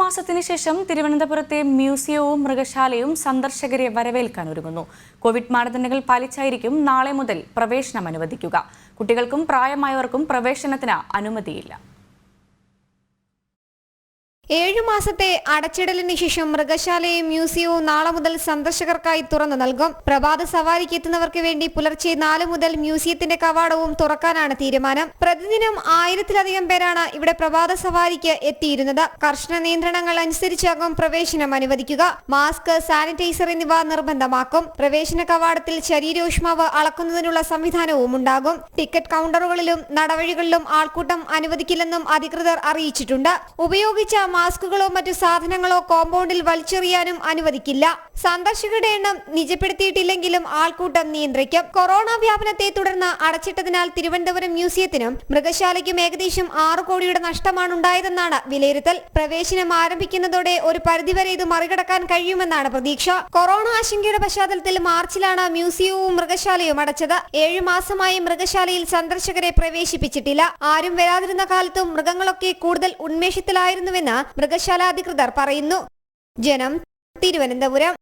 മാസത്തിന് ശേഷം തിരുവനന്തപുരത്തെ മ്യൂസിയവും മൃഗശാലയും സന്ദർശകരെ വരവേൽക്കാൻ ഒരുങ്ങുന്നു. കോവിഡ് മാനദണ്ഡങ്ങൾ പാലിച്ചായിരിക്കും നാളെ മുതൽ പ്രവേശനം അനുവദിക്കുക. കുട്ടികൾക്കും പ്രായമായവർക്കും പ്രവേശനത്തിന് അനുമതിയില്ല. 7 മാസത്തെ അടച്ചിടലിന് ശേഷം മൃഗശാലയും മ്യൂസിയവും നാളെ മുതൽ സന്ദർശകർക്കായി തുറന്നു നൽകും. പ്രഭാത സവാരിക്ക് എത്തുന്നവർക്ക് വേണ്ടി പുലർച്ചെ 4 മുതൽ മ്യൂസിയത്തിന്റെ കവാടവും തുറക്കാനാണ് തീരുമാനം. പ്രതിദിനം 1000-ലധികം പേരാണ് ഇവിടെ പ്രഭാത സവാരിക്ക് എത്തിയിരുന്നത്. കർശന നിയന്ത്രണങ്ങൾ അനുസരിച്ചാകും പ്രവേശനം അനുവദിക്കുക. മാസ്ക്, സാനിറ്റൈസർ എന്നിവ നിർബന്ധമാക്കും. പ്രവേശന കവാടത്തിൽ ശരീരോഷ്മാവ് അളക്കുന്നതിനുള്ള സംവിധാനവും ഉണ്ടാകും. ടിക്കറ്റ് കൗണ്ടറുകളിലും നടവഴികളിലും ആൾക്കൂട്ടം അനുവദിക്കില്ലെന്നും അധികൃതർ അറിയിച്ചിട്ടുണ്ട്. ഉപയോഗിച്ച മാസ്കുകളോ മറ്റു സാധനങ്ങളോ കോമ്പൗണ്ടിൽ വലിച്ചെറിയാനും അനുവദിക്കില്ല. സന്ദർശകരുടെ എണ്ണം നിജപ്പെടുത്തിയിട്ടില്ലെങ്കിലും ആൾക്കൂട്ടം നിയന്ത്രിക്കും. കൊറോണ വ്യാപനത്തെ തുടർന്ന് അടച്ചിട്ടതിനാൽ തിരുവനന്തപുരം മ്യൂസിയത്തിനും മൃഗശാലയ്ക്കും ഏകദേശം 6 കോടിയുടെ നഷ്ടമാണ് ഉണ്ടായതെന്നാണ് വിലയിരുത്തൽ. പ്രവേശനം ആരംഭിക്കുന്നതോടെ ഒരു പരിധിവരെ ഇത് മറികടക്കാൻ കഴിയുമെന്നാണ് പ്രതീക്ഷ. കൊറോണ ആശങ്കയുടെ പശ്ചാത്തലത്തിൽ മാർച്ചിലാണ് മ്യൂസിയവും മൃഗശാലയും അടച്ചത്. 7 മാസമായി മൃഗശാലയിൽ സന്ദർശകരെ പ്രവേശിപ്പിച്ചിട്ടില്ല. ആരും വരാതിരുന്ന കാലത്തും മൃഗങ്ങളൊക്കെ കൂടുതൽ ഉന്മേഷത്തിലായിരുന്നുവെന്ന് മൃഗശാല അധികൃതർ പറയുന്നു. ജനം, തിരുവനന്തപുരം.